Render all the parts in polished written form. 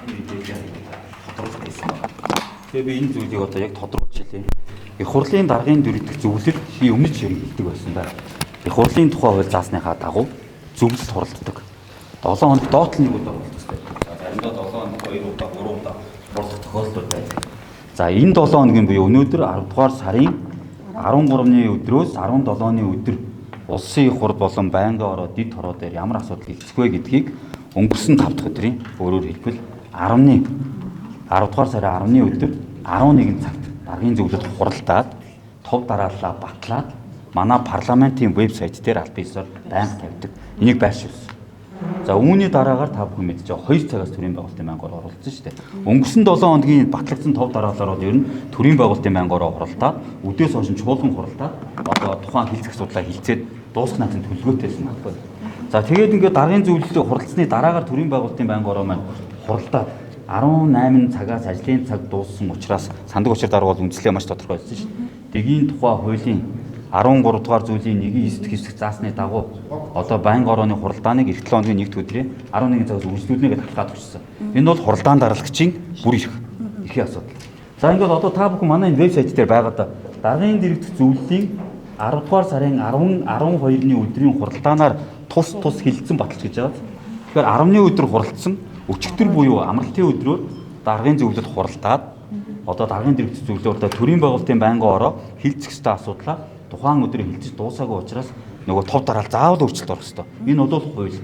тодруулах гэсэн байна. Тэгээ би энэ зүйлийг одоо яг тодруулж хэлье. Их хурлын даргын дөрөвдөх зөвлөлд би өмнө ч хэлдэг байсан байна. Их хурлын тухай хууль заасныхаа дагуу зөвлөлд хуралддаг. 7 хоног доотлол нэг удаа хуралддаг. Заримдаа 7 хоног 2 удаа 3 удаа хуралдах тохиолдол байдаг. За энэ 7 хоногийн буюу өнөөдөр 10 дугаар сарын 13-ны өдрөөс 17-ны өдөр улсын их хурд болон байнгын ороо дид хороо дээр ямар асуудал хэлцэх вэ гэдгийг өнгөрсөн 5 дахь өдрийн өөрөөр хэлбэл 10 дугаар сарын 10-ны өдөр 11 цагт даргын зөвлөлд хуралдаад тов дарааллаа батлаад манай парламентын вебсайт дээр аль биесээр байнга тавьдаг. Энийг байршуулсан. За үүний дараагаар та бүхэн мэдж байгаа 2 цагаас төрийн байгуулалтын байнгоор оролцсон шүү дээ. Өнгөрсөн 7 хоногийн батлагдсан тов дараалалаар бол ер нь төрийн байгуулалтын байнгоор хуралдаад өдөөс хойш чуулган хуралдаад одоо тухайн хилцэх судлаа хилцээд дуусгах наадын төлөвлөгөөтэйсэн баггүй. За тэгээд ингээд даргын зөвлөлтөд хуралдсны дараагаар төрийн байгуулалтын байнгоор маань хуралдаад 18 цагаас ажлын цаг дууссан учраас сандаг учир дарга бол үндслээ маш тодорхой байсан шүү дээ. Дэгийн тухай хуулийн 13 дугаар зүйлийн 1-9 хэсэг заасны дагуу одоо байнгын орооны хуралдааныг эх 7 хоногийн 1-р өдрийн 11 цагаас үргэлжлүүлнэ гэж хатгаад өгсөн. Энэ бол хуралдаан даргалагчийн бүр эрхийн асуудал. За ингээд одоо та бүхэн манай энэ вебсайт дээр байгаа даргын дэргэдэх зөвлөлийн 10 дугаар сарын 10-12-ны өдрийн хуралдаанаар тус хилцэн баталж гэж байгаа. Тэгэхээр 10-ны өдөр хуралдсан өчигдөр буюу амралтын өдрөөр даргын зөвлөлд хуралдаад одоо даргын дэргэдэх зөвлөлөөр төрийн байгуулалтын байнгын ороо хилцэх ёстой асуудлаа тухайн өдрийн хилцэж дуусаагүй учраас нөгөө тов дараал заавал өөрчлөлт орох ёстой. Энэ бол хууль.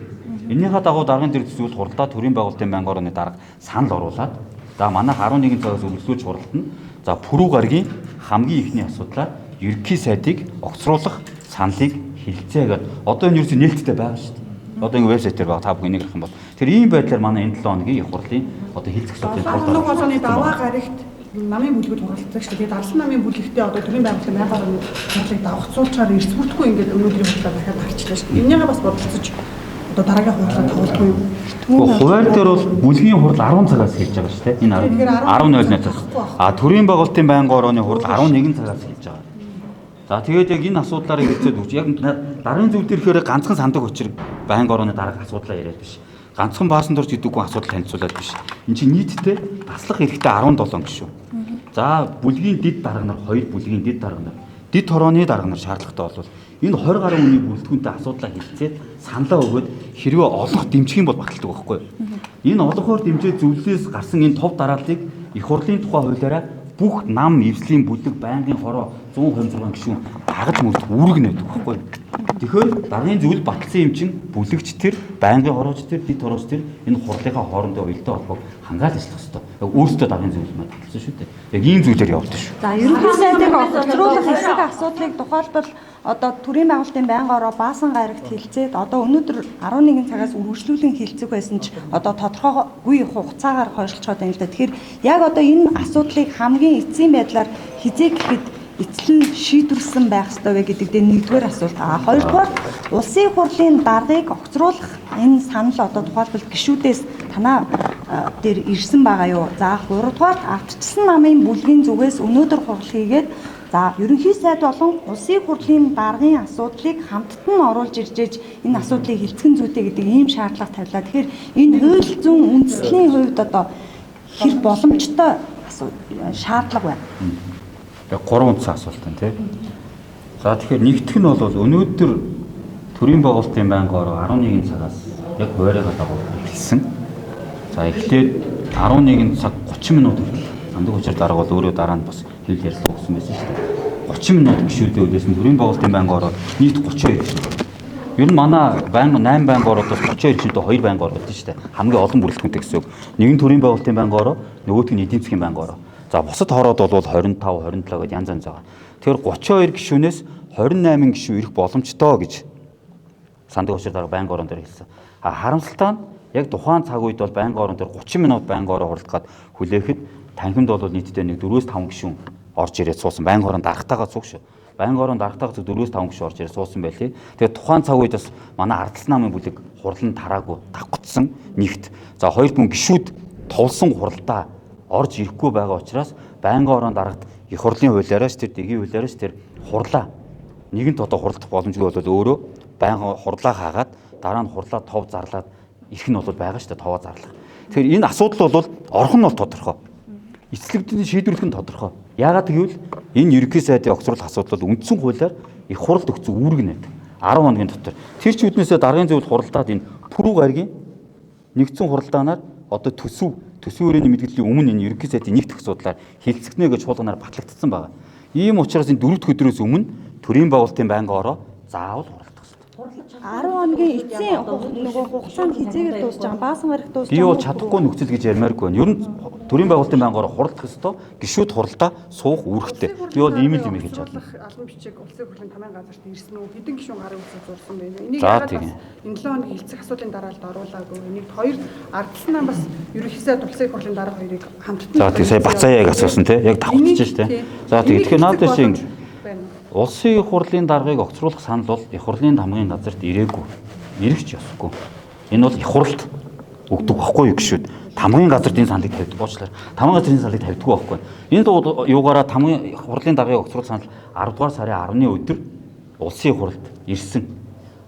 Энийхээ дагуу даргын дэргэдэх зөвлөлд хуралдаад төрийн байгуулалтын байнгын орооны дарга санал оруулаад за манайх 11 цагаас үргэлжлүүлж хуралдана. За пүрэв гарагийн хамгийн ихний асуудлаа ерөнхий сайдыг огцруулах саналыг хэлцээ гэдэг. Одоо энэ ерөөсөө нээлттэй байгаа шүү дээ. Одоо ингэ вебсайтээр байгаа та бүхэн энийг харах юм бол тэр ийм байдлаар манай энэ 7 хоногийн их хурлын одоо хилцэх асуудлын тул нэг болгоны даваа гарагт намын бүлгүүд хуралддаг шүү дээ. Тэгээд алсан намын бүлэгтээ одоо төрийн байгууллагын байнгын хурлыг давхцуулчаар эрс бүртгүй ингээд өнөөдрийн хурлаа дахиад харчлаа шүү дээ. Энийгээ бас бодолцож одоо дараагийн хурлаа тавуулгүй юу? Хуваар дээр бол бүлгийн хурал 10 цагаас хэлж байгаа шүү дээ. Энэ 10:00-аас. Төрийн байгуулалтын байнгын орооны хурал 11 цагаас хэлж байгаа. За тэгээд яг энэ асуудлаарыг хэлцээд өгч яг даргын зөвлөлд ирэхээр ганцхан сандаг учир байнгын орооны дарга асуудлаа яриад биш. Ганцхан баасан дурж идэггүй асуудал танилцуулаад биш. Энд чинь нийтдээ таслах хэрэгтэй 17 гишүүн. За бүлгийн дид дарга нар 2 бүлгийн дид дарга нар дид хорооны дарга нар шаардлагатай болвол энэ 20 гаруй хүний бүрэлдэхүүнтэй асуудлаа хэлцээд саналаа өгөөд хэрвээ олох дэмжих юм бол баталдаг байхгүй юу? Энэ олохоор дэмжиж зөвлөлөөс гарсан энэ тов дарааллыг их хурлын тухай хуулиараа бүх нам эвслийн бүлэг байнгын хороо 126 гишүүн дагаж мөрд үүргэнэ гэдэг байхгүй юу? Тэгэхээр даргын зөвлөл батлсан юм чинь бүлэгч тэр, байнгын хорооч тэр, дид хорооч тэр энэ хурлынхаа хоорондоо уялдаа холбоог хангаал ажиллах хэрэгтэй. Яг өөрсдөө даргын зөвлөл маань батлсан шүү дээ. Яг ийм зүйлээр явуулдаг шүү. За ерөнхий сайдыг огцруулах хэсэг асуудлыг тухайлбал одоо төрийн байгуулалтын байнгын ороо баасан гарагт хилцээд одоо өнөөдөр 11 цагаас үргэлжлүүлэн хилцэх байсан ч одоо тодорхойгүй хугацаагаар хойшлцоод байна л да. Тэгэхээр яг одоо энэ асуудлыг хамгийн эцсийн байдлаар хизээ гэхэд эцлэн шийдвэрлсэн байх ёстой вэ гэдэг дээр нэгдүгээр асуулт. Хоёрдугаар улсын хурлын даргыг огцруулах энэ санал одоо тухайлбал гишүүдээс танаа дээр ирсэн байгаа юу? За гуравдугаар ардчилсан намын бүлгийн зүгээс өнөөдөр хурал хийгээд за ерөнхий сайд болон улсын хурлын даргын асуудлыг хамттан оруулж иржээж энэ асуудлыг хилцхэн зүйтэй гэдэг ийм шаардлага тавилаа. Тэгэхээр энэ хууль зүйн үндэслэлийн хувьд одоо хэр боломжтой шаардлага байна. Яг 3 үндсэн асуулт байна тийм. За тэгэхээр нэгдэх нь бол өнөөдөр төрийн байгуулалтын байнгын ороо 11 цагаас яг хуваарьгаа дагуу эхэлсэн. За эхлээд 11 цаг 30 минут хүртэл сандаг учир дарга бол өөрөө дараа нь бас хэл ярьслаа өгсөн байсан шүү дээ. 30 минут гишүүдээ үлээсэн төрийн байгуулалтын байнгын ороо нийт 32 гишүүд. Ер нь манай 8 байнгын ороодоос 32 гишүүдтэй 2 байнгын ороо гэдэг шүү дээ. Хамгийн олон бүрэлдэхүүнтэй гэсэн үг. Нэг нь төрийн байгуулалтын байнгын ороо, нөгөөх нь эдийн засгийн байнгын ороо. За бусад хороод бол 25, 27 гэдээ янз янз байгаа. Тэгэхээр 32 гишүүнээс 28 гишүү ирэх боломжтой гэж сандаг учир дарга байнгын орон дээр хэлсэн. Харамсалтай нь яг тухайн цаг үед бол байнгын орон дээр 30 минут байнгын ороо хуралдахад хүлээхэд танхимд бол нийтдээ нэг 4-5 гишүүн орж ирээд суусан. Байнгын орон даргатайгаа цуг шүү. Байнгын орон даргатайгаа 4-5 гишүүн орж ирээд суусан байлээ. Тэгээд тухайн цаг үед бас манай ардсан намын бүлэг хурлан тараагүй давхцсан нэгт. За хоёрд мөн гишүүд товлсон хуралдаа орж ирэхгүй байгаа учраас байнгын орон дарагт их хурлын хуулиараас тэр дэгийн хуулиараас тэр хурлаа нэгэнт одоо хуралдах боломжгүй бол өөрөө байнгын хурлаа хаагаад дараа нь хурлаа тов зарлаад ирэх нь бол байгаа шүү дээ товоо зарлах. Тэгэхээр энэ асуудал бол орхон нь бол тодорхой. Эцэслэгдлийн шийдвэрлэх нь тодорхой. Яагаад гэвэл энэ ерөнхий сайдын огцруулах асуудал бол үндсэн хуулиар их хуралд өгсөн үүрэг нэмдэг. 10 хоногийн дотор. Тэр чи үднээсээ даргын зөвлөлд хуралдаад энэ пүрэв гаргийн нэгдсэн хуралдаанаар одоо төсвөрийн мэдгэдлийн өмнө энэ ерөнхий сайдын нэгдэх асуудлаар хилцэгнэ гэж хуулганаар батлагдсан байна. Ийм учраас энэ 4 дахь өдрөөс өмнө төрийн байгуулалтын байнгын ороо заавал хуралдах хэрэгтэй. 10 хоногийн эцсийн нөгөө хугацаанд хизээгээр дуусч байгаа баасан гарах дуусч Би бол чадахгүй нөхцөл гэж ярмааргүй байна. Ер нь төрийн байгуулалтын байнгын ороо хуралдах ёстой. Гишүүд хуралдаа суух үүрэгтэй. Би бол ийм л юм хэлж чадна. Албан бичиг улсын хурлын тамийн газарт ирсэн үү? Хэдэн гишүүн гарын үсэг зурсан байна. Энийг За, яагаад тийм. бас энэ 7 хоногийн хилцэх асуудлын дараалд оруулаагүй. Энийг хоёр ардсан нам бас ерөнхийдөө улсын хурлын дарга хоёрыг хамтдаа. За тийм сая Бацааяг асуусан тий. Яг давхчихж штэ. За тийм тэгэхээр наадаа шиг улсын их хурлын даргыг огцруулах санал бол их хурлын хамгийн газарт ирээгүй. Ирэх ч ёсгүй. Энэ бол их хурлд өгдөг байхгүй юу гişүүд. Тамгын газарт энэ саналыг тавьдаг уучлаарай. Тамгын газрын саналыг тавьдаг байхгүй. Энэ юугаараа тамгын их хурлын даргыг огцруулах санал 10 дугаар сарын 10-ны өдөр улсын их хурлд ирсэн.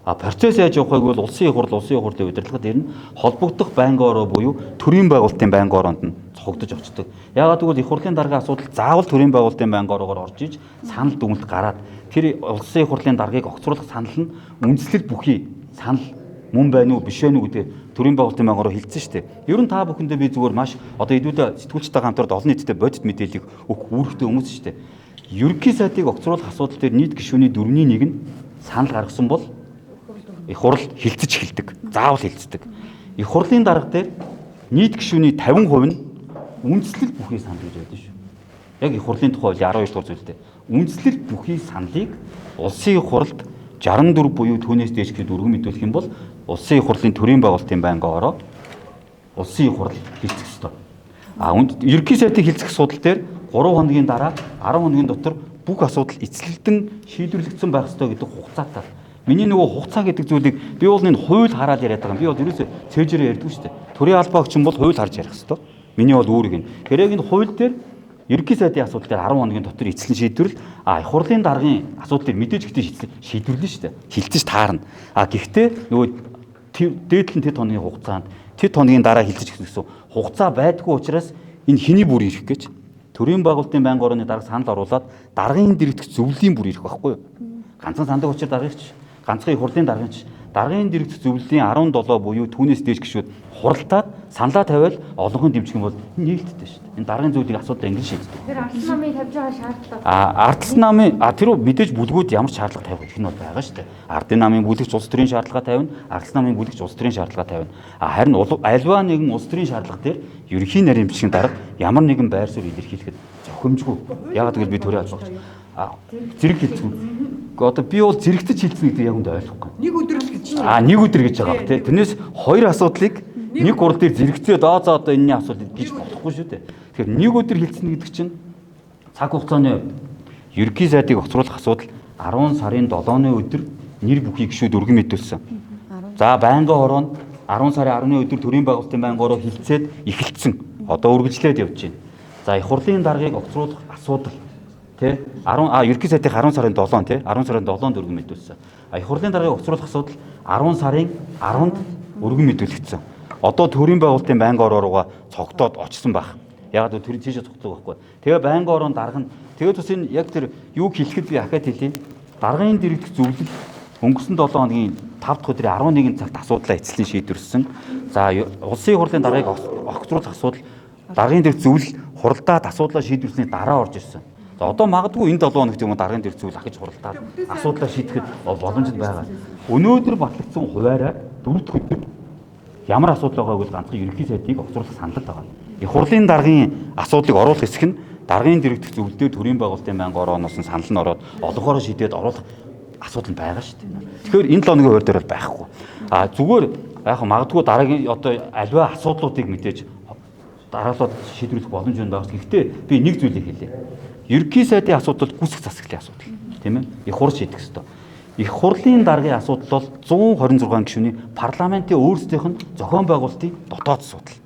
Процесс яаж явахыг бол улсын их хурлын удирдлагад ирнэ. Холбогдох байнгын ороо буюу төрийн байгуулалтын байнгын ороонд нь цогдож очдог. Яагаад гэвэл их хурлын даргын асуудал заавал төрийн байгуулалтын байнгын ороогоор орж иж санал дүгнэлт гараад тэр улсын их хурлын даргыг огцруулах санал нь үндслэл бүхий санал мөн байна уу биш байна уу гэдэг төрийн байгуулалтын байнгын ороо хэлсэн шүү дээ. Ер нь та бүхэндээ би зүгээр маш одоо хэдүүлээ сэтгүүлчтэй хамтраад олон нийтэд бодит мэдээллийг өгөх үүрэгтэй хүмүүс шүү дээ. Ерөнхий сайдыг огцруулах асуудал дээр нийт гишүүний 4/1 нь санал гаргасан бол их хурл хилцэж эхэлдэг. Заавал хилцдэг. Их хурлын дарга дээр нийт гишүүний 50% нь үндслэл бүхий санал гэж байдаг шүү. Яг их хурлын тухай 12 дугаар зүйлтэй. Үндслэл бүхий саналыг улсын их хурлд 64 буюу түүнээс дээш гэхэд өргөн мэдүүлэх юм бол улсын их хурлын төрийн байгуулалтын байнгын ороо улсын их хурл хилцэх ёстой. Ерөнхий сайдын хилцэх асуудал дээр 3 хоногийн дараа 10 хоногийн дотор бүх асуудал эцэлдэн шийдвэрлэгдсэн байх ёстой гэдэг хугацаатай. Миний нөгөө хугацаа гэдэг зүйлийг би бол энэ хууль хараад яриад байгаа юм. Би бол ерөөсөө цээжээрээ ярьдаг шүү дээ. Төрийн албаагч юм бол хууль харж ярих ёстой. Миний бол үүрэг нь. Тэгэхээр яг энэ хууль дээр ерөнхий сайдын асуудал дээр 10 хоногийн дотор эцэлэн шийдвэрлэл их хурлын даргын асуудал дээр мэдээж гэдэг шийдвэрлэн шүү дээ. Хилцэж таарна. Гэхдээ нөгөө дээдлэн тэд хоногийн хугацаанд тэд хоногийн дараа хилцэж гэсэн хугацаа байдгүй учраас энэ хэний бүр ирэх гэж төрийн байгуулалтын байнгын орооны дарга санал оруулаад даргын дэргэдэх зөвлөлийн бүр ирэх байхгүй юу? Ганцхан сандаг учраас даргагч ганцхан их хурлын даргынч даргын дэргэдэх зөвлөлийн 17 буюу түүнээс дээш гишүүд хуралдаад саналаа тавиал олонхын дэмжих юм бол нээлттэй шүү дээ. Энэ даргын зөвлөлийн асуудал ингэ шийддэг. Тэр ардсан намыг тавьж байгаа шаардлага. Ардсан намын тэр мэдээж бүлгүүд ямар шаардлага тавих гэх нь бол байгаа шүү дээ. Ардын намын бүлэгч улс төрийн шаардлага тавина, ардсан намын бүлэгч улс төрийн шаардлага тавина. Харин альва нэгэн улс төрийн шаардлага дээр ерөнхий нарийн бичгийн дарга ямар нэгэн байр суурь илэрхийлэхэд зохимжгүй. Яагаад гэвэл би төрийн албаагч зэрэг хэлцгүй. Одоо би бол зэрэгтэж хэлсэн гэдэг яг үндэ ойлгохгүй. Нэг өдөр л гэж. Нэг өдөр гэж байгаа ба тий. Тэрнээс хоёр асуудлыг нэг гурал дээр зэрэгцээд одоо энэний асуудал гэж болохгүй шүү дээ. Тэгэхээр нэг өдөр хэлсэн гэдэг чинь цаг хугацааны ерөнхий сайдыг огцруулах асуудал 10 сарын 7-ны өдөр нэр бүхий гишүүд өргөн мэдүүлсэн. За байнгын ороо нь 10 сарын 10-ны өдөр төрийн байгуулалтын байнгын ороо хилцээд эхэлсэн. Одоо үргэлжлээд явж байна. За их хурлын даргыг огцруулах асуудал тий 10 ерөнхий сайдын 10 сарын 7 тий 10 сарын 7-нд өргөн мэдүүлсэн. Их хурлын даргыг огцруулах асуудал 10 сарын 10-нд өргөн мэдүүлэгдсэн. Одоо төрийн байгуулалтын байнгын ороогаа цогтоод очсон байх. Яг тэр тийшээ цогцлоо байхгүй. Тэгээ байнгын ороон дарга нь тэгээд бас энэ яг тэр юг хэлэхэд би ахаад хэлье. Даргын дэргэдэх зөвлөл өнгөрсөн 7 хоногийн 5 дахь өдрийн 11 цагт асуудлаа эцэлэн шийдвэрлсэн. За улсын хурлын даргыг огцруулах асуудал даргын дэргэдэх зөвлөл хуралдаад асуудлаа шийдвэрлсэний дараа орж ирсэн. За одоо магадгүй энэ 7 хоногт юм даргын дэргэдэх зөвлөл ахиж хуралдаад асуудлаа шийдэхэд боломжтой байгаа. Өнөөдөр батлагдсан хуваараар 4 дахь өдөр ямар асуудал байгааг бол ганцхан ерөнхий сайдыг огцруулах санал байгаа. Их хурлын даргын асуудлыг оруулах хэсэг нь даргын дэргэдэх зөвлөлдөө төрийн байгуулалтын байнгын орооноос нь санал нь ороод олонхороо шийдээд оруулах асуудал нь байгаа шүү дээ. Тэгэхээр энэ 7 хоногийн хувьд дээр бол байхгүй. Зүгээр яг магадгүй дараагийн одоо аливаа асуудлуудыг мэдээж дараалал шийдвэрлэх боломж байна байгаас. Гэхдээ би нэг зүйлийг хэлье. Ерөнхий сайдын асуудал гүсэх засаглалын асуудал. Тийм ээ? Их хурл шийдэх ёстой. Их хурлын даргын асуудал бол 126 гишүүний парламентын өөрсдийнх нь зохион байгуулалтын дотоод асуудал.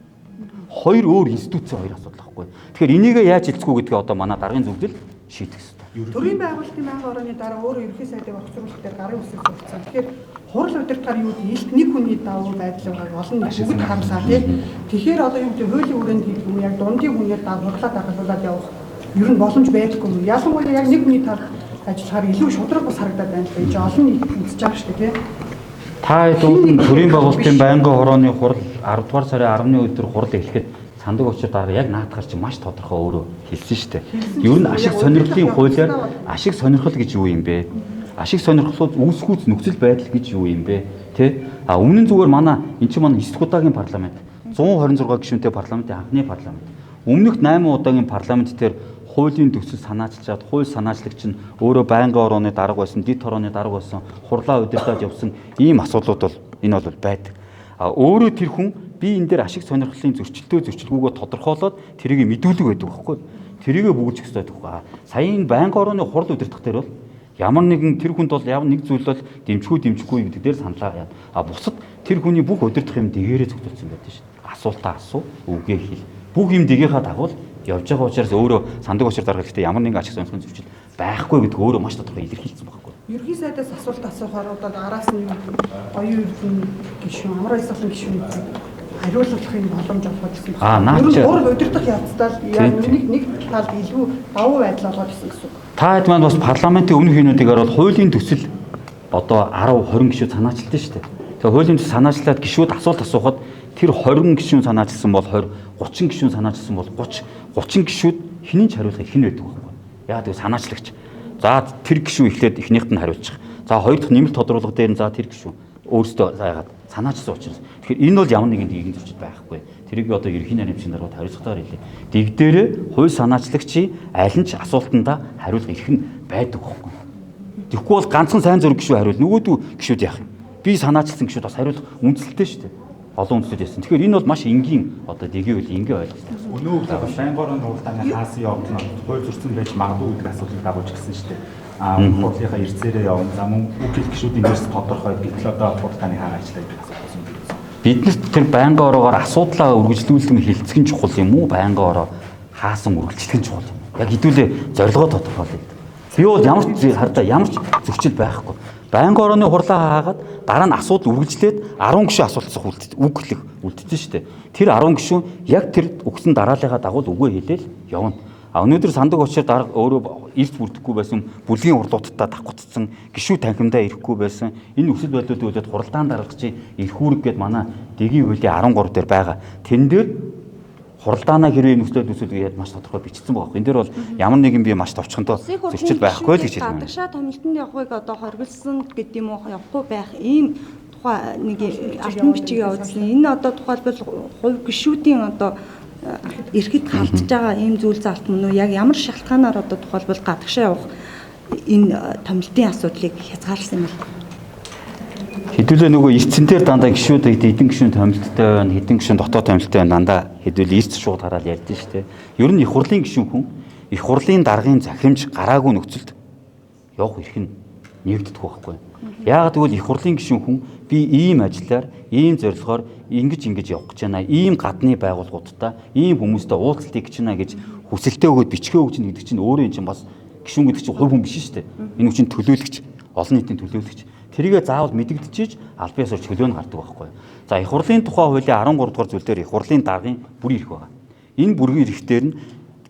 Хоёр өөр институцийн хоёр асуудал байхгүй. Тэгэхээр энийг яаж хэлцэхгүй гэдгээ одоо манай даргын зөвлөл шийдэх ёстой. Төрийн байгуулалтын байнгын орооны дараа өөрөө ерөнхий сайдыг огцруулах дээр гарын үсэг сурцсан. Тэгэхээр хурал удирдгаар юу гэдэг илт нэг хүний давуу байдал байгааг олон бүгд харамсаа тийм. Тэгэхээр одоо юу гэдэг хуулийн хүрээнд хэлбэл яг дундын хүнээр хурлаа дагалуулаад явах ер нь боломж байдаггүй юм. Ялангуяа яг нэг хүний тал ажиллахаар илүү шудраг бас харагдаад байна л гэж олон нийт үзэж байгаа шүү дээ тийм. Та дүүн төрийн байгуулалтын байнгын хорооны хурал 10 дугаар сарын 10-ны өдөр хурал эхлэхэд сандаг очир дараа яг наадахар чи маш тодорхой өөрөө хэлсэн шүү дээ. Ер нь ашиг сонирхлын хуулиар ашиг сонирхол гэж юу юм бэ? Ашиг сонирхлууд үүсгүүц нөхцөл байдал гэж юу юм бэ? Тэ? А өмнө нь зүгээр манай эн чинь манай 9 удаагийн парламент 126 гишүүнтэй парламентын анхны парламент. Өмнөх 8 удаагийн парламент дээр хуулийн төсөл санаачилчаад хууль санаачлагч нь өөрөө байнгын орооны дарга байсан, дэд хорооны дарга байсан, хурлаа удирдаад явсан ийм асуудлууд бол энэ бол байдаг. А өөрөө тэр хүн би энэ дээр ашиг сонирхлын зөрчилгөөгөө тодорхойлоод тэрийг мэдүүлэг байдаг байхгүй. Тэрийгэ бүгдчих хэрэгтэй байхгүй. Саяын байнгын орооны хурал удирдах дээр бол ямар нэгэн тэр хүнд бол ямар нэг зүйл бол дэмжихгүй гэдэг дээр саналаа. А бусад тэр хүний бүх удирдах юм дэгээрээ зөвтөлсөн байдаг шүү дээ. Асуултаа асуу, үгээ хэл. Бүх юм дэгээхаа дагуул явж байгаа учраас өөрөө сандаг очир дарга гэхдээ ямар нэгэн ашиг сонирхлын зөрчил байхгүй гэдэг өөрөө маш тодорхой илэрхийлсэн байхгүй. Ерхий сайдаас асуулт асуухаар одоо араас нь оюун эрдэнэ гишүүн, амар ойлголтын гишүүн хариулахын боломж олгож ирсэн байна. Ер нь гурав удирдах явцдаа яг нэг талд илүү давуу байдал олгож ирсэн гэсэн үг. Та хэд маань бас парламентын өмнөх хийнүүдийг хараад хуулийн төсөл одоо 10 20 гишүүд санаачилсан шүү дээ. Тэгээ хуулийн төсөл санаачлаад гишүүд асуулт асуухад тэр 20 гишүүн санаачилсан бол 20, 30 гишүүн санаачилсан бол 30 гишүүд хинэн ч хариулах хэн байдаг вэ? Яагаад гэвэл санаачлагч. За тэр гишүүн эхлээд эхнийхд нь хариулчих. За хоёр дахь нэмэлт тодруулга дээр нь за тэр гишүүн өөрөөсөө заагаад санаачилсан учраас. Тэгэхээр энэ бол ямар нэгэн дийгэн зөрчил байхгүй. Тэрийг одоо ерөнхий найрамчийн даргад хариуцлагатаар хэлээ. Дэг дээрээ хууль санаачлагчийн аль нь ч асуултандаа хариулах эрх нь байдаг байхгүй. Тэгэхгүй бол ганцхан сайн зураг гишүү хариул нөгөөдөө гишүүд яах юм? Би санаачилсан гишүүд бас хариулах үндсэлтэй шүү дээ. Олон үндэслэл яасан. Тэгэхээр энэ бол маш энгийн одоо дэгийн үйл энгийн ойлголт. Өнөө өглөө байнгын уралдааны хаасан явдал нь хууль зөрчсөн байж магадгүй гэдэг асуултыг дагуулж гисэн шүү дээ. Хурлынхаа эрсээрээ явна. За мөн үхэл гишүүдийн дээрс тодорхой гэтэл одоо уралдааны хаан ажиллаа гэдэг асуулт байсан юм. Биднэрт тэр байнгын ороогоор асуудлаа үргэлжлүүлэн хэлцэх нь чухал юм уу? Байнгын ороо хаасан үргэлжлэх нь чухал юм. Яг хэдүүлээ зорилгоо тодорхойлоо. Би бол ямар ч зөрчил байхгүй. Байнгын орооны хурлаа хаагаад дараа нь асуудал үргэлжлээд 10 гишүүн асуулцах үг хэлэх үлдсэн шүү дээ. Тэр 10 гишүүн яг тэр өгсөн дарааллыхаа дагуу үгээ хэлээл явна. А өнөөдөр сандаг очир дарга өөрөө эрт бүрдэхгүй байсан бүлгийн хурлуудтай давхцсан гишүү танхимдаа ирэхгүй байсан. Энэ өсөл байдлуудыг үлдээд хуралдаан даргачийн эрх үүрэг гээд манай дэгийн хуулийн 13 дээр байгаа. Тэн дээр хуралдаанаа хэрвээ нөхцөл үүсэлгээд маш тодорхой бичсэн байгаа. Энэ дээр бол ямар нэгэн би маш товчхонтой зөрчил байхгүй л гэж хэлсэн байна. Гадагшаа томилтонд явахыг одоо хоригдсан гэдэг юм уу явахгүй байх ийм тухай нэг алтан бичиг явуулсан. Энэ одоо тухайлбал хувь гишүүдийн одоо эрхэд халтж байгаа ийм зүйл залт мөн үү? Яг ямар шалтгаанаар одоо тухайлбал гадагшаа явах энэ томилтын асуудлыг хязгаарласан юм бэ? Хэдүүлээ нөгөө эрдсэн дээр дандаа гişүүд эдийн гişүүн томилттой байна, хэдэн гişүүн дотоод томилттой байна дандаа хэдүүлээ эрт шууд хараад ярьдэн шүү дээ. Ер нь их хурлын гişүүн хүн их хурлын даргын захимж гараагүй нөхцөлд явах эрх нь нэгддэг байхгүй. Яагаад гэвэл их хурлын гишүүн хүн би ийм ажиллаар, ийм зорилгоор ингэж явах гэж байна. Ийм гадны байгууллагуудтай, ийм хүмүүстэй уулзалтыг гэж байна гэж хүсэлтээ өгөөд бичгээ өгч гэдэг чинь өөрөө энэ чинь бас гишүүн гэдэг чинь хувь хүн биш шүү дээ. Энэ хүн чинь төлөөлөгч, олон нийтийн төлөөлөгч. Тэрийгэ заавал мэдэгдчихэж аль биесээр чөлөө нь гардаг байхгүй. За их хурлын тухай хуулийн 13 дугаар зүйл дээр их хурлын даргын бүрийн эрх байгаа. Энэ бүрийн эрхтэр нь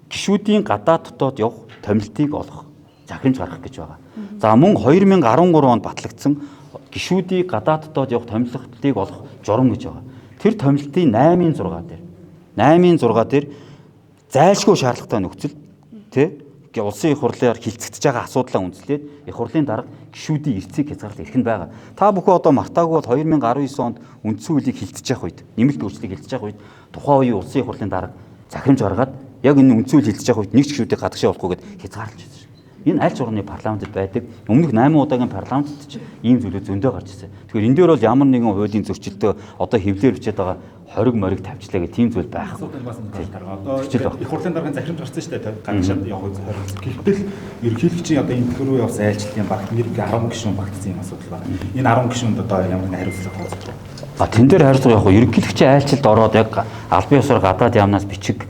гишүүдийн гадаад дотоод явах томилтыг олох, захимж гаргах гэж байгаа. За мөн 2013 онд батлагдсан гишүүдийн гадаад дотоод явах томилтыг олох журам гэж байгаа. Тэр томилтын 8-ын 6 дээр зайлшгүй шаардлагатай нөхцөл тий улсын их хурлаар хилцэгдэж байгаа асуудлаа үндэслээд их хурлын дарга гишүүдийн эрцийг хязгаарлах эрх нь байгаа. Та бүхэн одоо мартаагүй бол 2019 онд үндсэн хуулийг хилцэж явах үед, нэмэлт өөрчлөлтийг хилцэж явах үед тухайн үеийн улсын их хурлын дарга захимж гаргаад яг энэ үндсэн хуулийг хилцэж явах үед нэг ч гишүүдийг гадагшаа явуулахгүйгээд хязгаарлаж байсан. Энэ аль ч орны парламентд байдаг. Өмнөх 8 удаагийн парламентд ч ийм зүйлүүд зөндөө гарч ирсэн. Тэгэхээр энэ дээр бол ямар нэгэн хуулийн зөрчилтөө одоо хэвлэр бичээд байгаа хориг мориг тавьчлаа гэх тийм зүйл байхгүй. Одоо их хурлын даргын захирамж гарсан шүү дээ. Гадагшаад явах хориг. Гэвтэл ерөнхийлөгчийн одоо энэ төрөө явсан айлчлалын багт нэр 10 гишүүн багтсан юм асуудал байна. Энэ 10 гишүүнд одоо ямар нэгэн хариуцлага тооцож байгаа. Тэн дээр хариуцлага явах ерөнхийлөгчийн айлчлалд ороод яг албан ёсоор гадаад яамнаас бичиг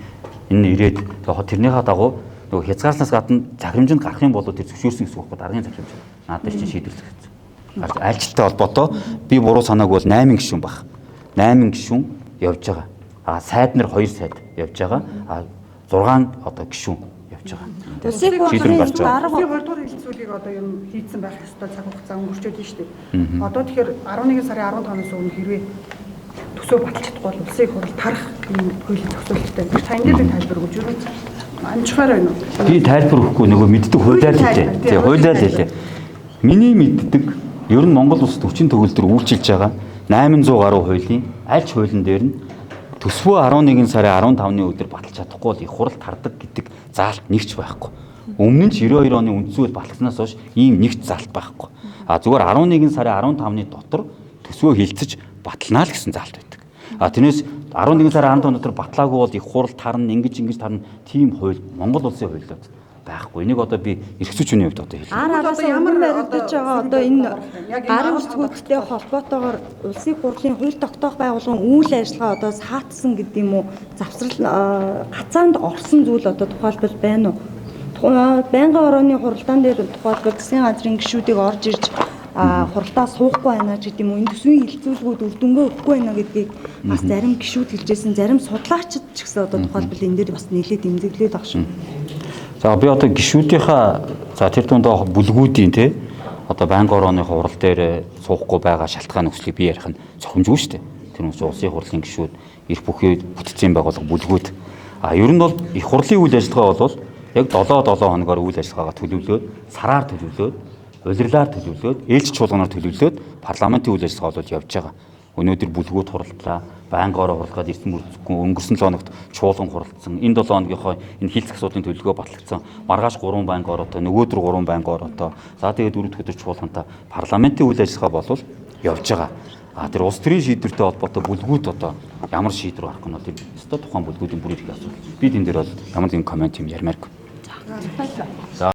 энэ ирээд тэрнийхээ дагуу нөгөө хязгаарснаас гадна захирамжинд гарах юм бол тэр зөвшөөрсөн гэсэн үг байхгүй даргын захирамж. Надад чинь шийдвэрлэх гэсэн. Айлчлалтай холбоотой би буруу санаагүй бол 8 гишүүн баг. 8 гишүүн явж байгаа. Сайд нар 2 сайд явж байгаа. 6 одоо гишүүн явж байгаа. Улсын Шийдвэр гарч байгаа. дарга 2 дугаар хэлэлцүүлгийг одоо юм хийцэн байх ёстой цаг хугацаа өнгөрчөөд нь шүү дээ. Одоо тэгэхээр 11 сарын 15-наас өмнө хэрвээ төсөө баталж чадахгүй бол улсын их хурл тарах юм хуулийн зохицуулалттай. Та энэ дээр тайлбар өгч юу? Амжихаар байна уу? Би тайлбар өгөхгүй нөгөө мэддэг хуулиар л хэлээ. Тий, хуулиар л хэлээ. Миний мэддэг ер нь Монгол улсад хүчин төгөлдөр үйлчилж байгаа 800 гаруй хуулийн аль ч хуулийн дээр нь төсвөө 11 сарын 15-ны өдөр баталж чадахгүй бол их хурл тардаг гэдэг заалт нэгч байхгүй. Өмнө нь ч 92 оны үндсүүл баталснаас хойш ийм нэгч заалт байхгүй. Зүгээр 11 сарын 15-ны дотор төсвөө хилцэж баталнаа л гэсэн заалт байдаг. Тэрнээс 11 сарын 15 дотор батлаагүй бол их хурл тарна, ингэж тарна тийм хууль Монгол улсын хуулиуд байхгүй. Энийг одоо би эрхцүүчний хувьд одоо хэлээ. араас ямар баригдаж байгаа одоо энэ гарын үсгүүдтэй холбоотойгоор улсын хурлын хууль тогтоох байгууллагын үйл ажиллагаа одоо саатсан гэдэг юм уу завсрал гацаанд орсон зүйл одоо тухайлбал байна уу? Байнгын орооны хуралдаан дээр тухайлбал засгийн газрын гишүүдийг орж ирж хуралдаа суухгүй байна ч гэдэг юм уу энэ төсвийн хилцүүлгүүд үр дүнгээ өгөхгүй байна гэдгийг бас зарим гишүүд хэлжсэн, зарим судлаачид ч гэсэн одоо тухайлбал энэ дээр бас нэлээд эмзэглээд байгаа шүү. За би одоо гишүүдийнхаа тэр дундаа бүлгүүдийн те одоо байнгын орооны хурал дээр суухгүй байгаа шалтгаан нөхцөлийг би ярих нь цохимжгүй шүү дээ. Тэр нь улсын хурлын гишүүд, эрх бүхий бүтцийн байгууллага бүлгүүд. Ер нь бол их хурлын үйл ажиллагаа бол яг 7 хоногоор үйл ажиллагаагаа төлөвлөөд, сараар төлөвлөөд, улирлаар төлөвлөөд, ээлж чуулганаар төлөвлөөд парламентын үйл ажиллагаа бол явж байгаа. Өнөөдөр бүлгүүд хуралдлаа, байнгын ороо хуралгаад ирсэн мөрдөггүй өнгөрсөн 7 хоногт чуулган хуралдсан. Энэ 7 хоногийнхоо энэ хилцэх асуудлын төлөвлөгөө батлагдсан. Маргааш 3 байнгын ороотой, нөгөөдөр 3 байнгын ороотой. За тэгээд дөрөв дэх өдөр чуулгантай парламентын үйл ажиллагаа бол явж байгаа. Тэр улс төрийн шийдвэртэй холбоотой бүлгүүд одоо ямар шийдвэр гарах нь бол өстой тухайн бүлгүүдийн бүр их асуудал. Би энэ дээр бол ямар нэгэн коммент юм ярмааргүй.